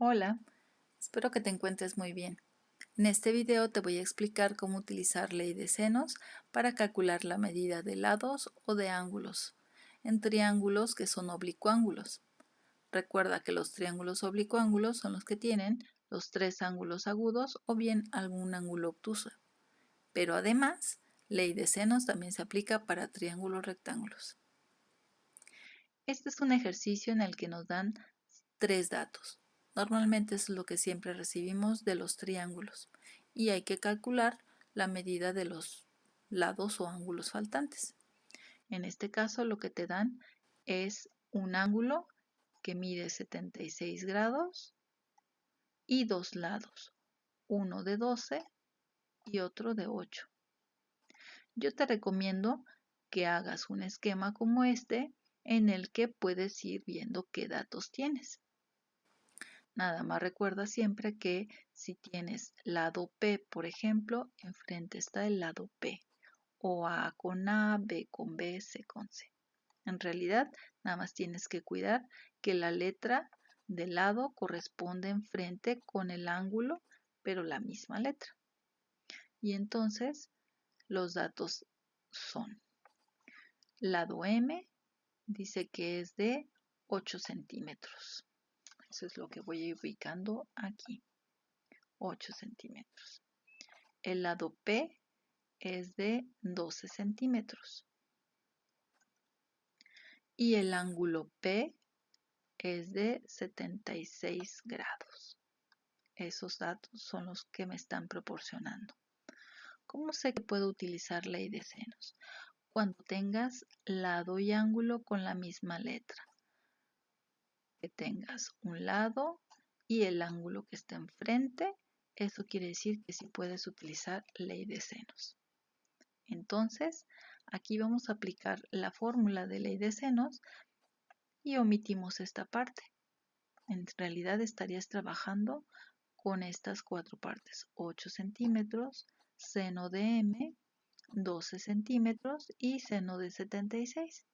Hola, espero que te encuentres muy bien. En este video te voy a explicar cómo utilizar ley de senos para calcular la medida de lados o de ángulos en triángulos que son oblicuángulos. Recuerda que los triángulos oblicuángulos son los que tienen los tres ángulos agudos o bien algún ángulo obtuso. Pero además, ley de senos también se aplica para triángulos rectángulos. Este es un ejercicio en el que nos dan tres datos. Normalmente es lo que siempre recibimos de los triángulos y hay que calcular la medida de los lados o ángulos faltantes. En este caso lo que te dan es un ángulo que mide 76 grados y dos lados, uno de 12 y otro de 8. Yo te recomiendo que hagas un esquema como este en el que puedes ir viendo qué datos tienes. Nada más recuerda siempre que si tienes lado P, por ejemplo, enfrente está el lado P, o A con A, B con B, C con C. En realidad, nada más tienes que cuidar que la letra del lado corresponde enfrente con el ángulo, pero la misma letra. Y entonces, los datos son, lado M dice que es de 8 centímetros. Eso es lo que voy a ir ubicando aquí. 8 centímetros. El lado P es de 12 centímetros. Y el ángulo P es de 76 grados. Esos datos son los que me están proporcionando. ¿Cómo sé que puedo utilizar ley de senos? Cuando tengas lado y ángulo con la misma letra. Que tengas un lado y el ángulo que está enfrente, eso quiere decir que sí puedes utilizar ley de senos. Entonces, aquí vamos a aplicar la fórmula de ley de senos y omitimos esta parte. En realidad estarías trabajando con estas cuatro partes: 8 centímetros, seno de m, 12 centímetros y seno de 76.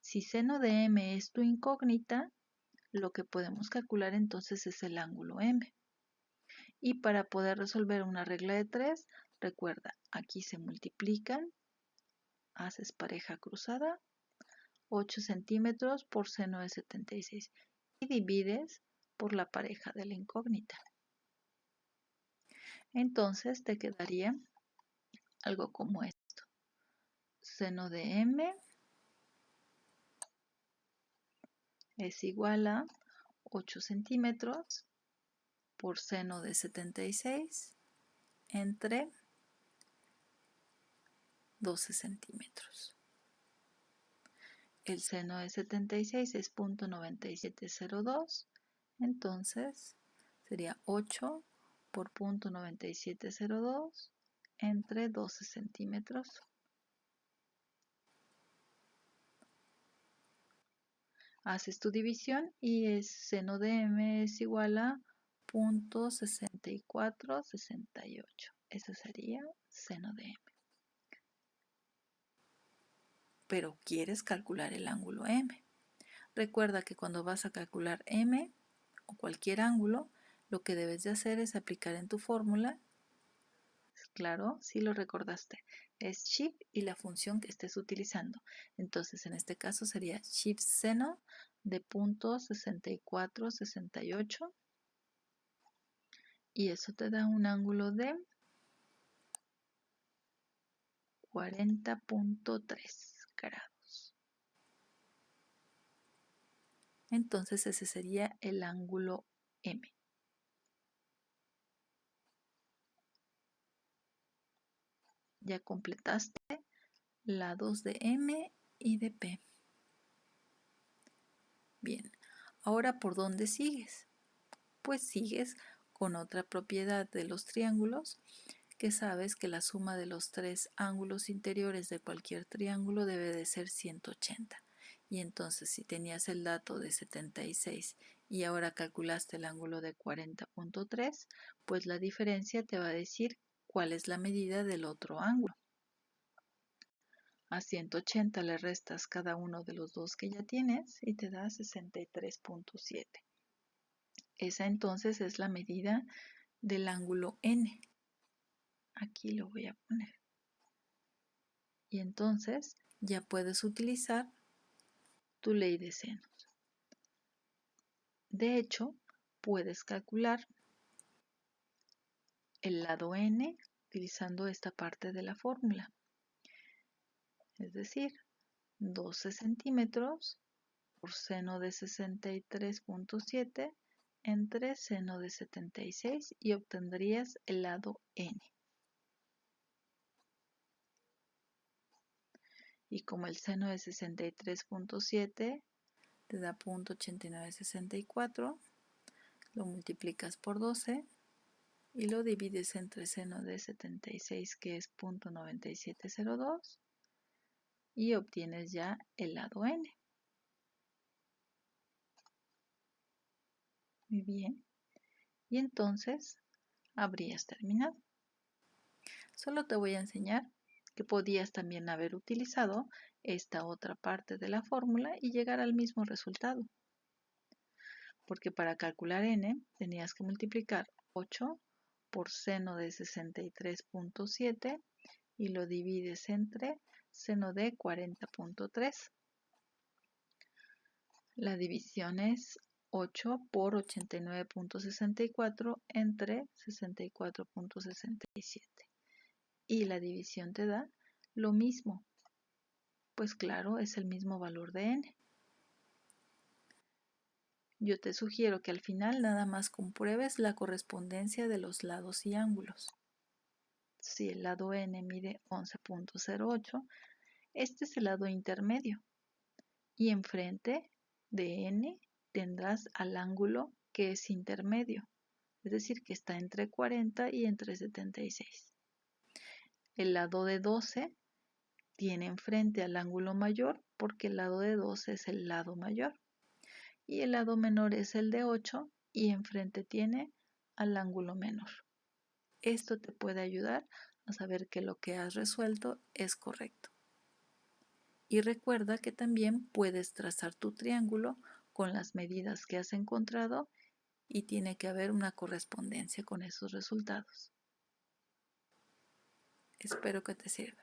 Si seno de m es tu incógnita, lo que podemos calcular entonces es el ángulo m. Y para poder resolver una regla de 3, recuerda, aquí se multiplican, haces pareja cruzada, 8 centímetros por seno de 76 y divides por la pareja de la incógnita. Entonces te quedaría algo como esto. Seno de m es igual a 8 centímetros por seno de 76 entre 12 centímetros. El seno de 76 es 0.9702, entonces sería 8 por 0.9702 entre 12 centímetros. Haces tu división y el seno de m es igual a 0.6468. Eso sería seno de m. Pero quieres calcular el ángulo m. Recuerda que cuando vas a calcular m o cualquier ángulo, lo que debes de hacer es aplicar en tu fórmula. Claro, si lo recordaste, es shift y la función que estés utilizando. Entonces, en este caso sería shift seno de 0.6468 y eso te da un ángulo de 40.3 grados. Entonces, ese sería el ángulo M. Ya completaste lados de M y de P. Bien, ahora ¿por dónde sigues? Pues sigues con otra propiedad de los triángulos, que sabes que la suma de los tres ángulos interiores de cualquier triángulo debe de ser 180. Y entonces si tenías el dato de 76 y ahora calculaste el ángulo de 40.3, pues la diferencia te va a decir cuál es la medida del otro ángulo. A 180 le restas cada uno de los dos que ya tienes y te da 63.7. Esa entonces es la medida del ángulo N. Aquí lo voy a poner. Y entonces ya puedes utilizar tu ley de senos. De hecho, puedes calcular el lado N utilizando esta parte de la fórmula. Es decir, 12 centímetros por seno de 63.7 entre seno de 76 y obtendrías el lado N. Y como el seno de 63.7 te da 0.8964, lo multiplicas por 12 y lo divides entre seno de 76, que es 0.9702, y obtienes ya el lado N. Muy bien. Y entonces habrías terminado. Solo te voy a enseñar que podías también haber utilizado esta otra parte de la fórmula y llegar al mismo resultado. Porque para calcular n tenías que multiplicar 8 por seno de 63.7 y lo divides entre seno de 40.3. La división es 8 por 89.64 entre 64.67. Y la división te da lo mismo. Pues claro, es el mismo valor de n. Yo te sugiero que al final nada más compruebes la correspondencia de los lados y ángulos. Si el lado n mide 11.08, este es el lado intermedio. Y enfrente de n tendrás al ángulo que es intermedio, es decir, que está entre 40 y entre 76. El lado de 12 tiene enfrente al ángulo mayor porque el lado de 12 es el lado mayor. Y el lado menor es el de 8 y enfrente tiene al ángulo menor. Esto te puede ayudar a saber que lo que has resuelto es correcto. Y recuerda que también puedes trazar tu triángulo con las medidas que has encontrado y tiene que haber una correspondencia con esos resultados. Espero que te sirva.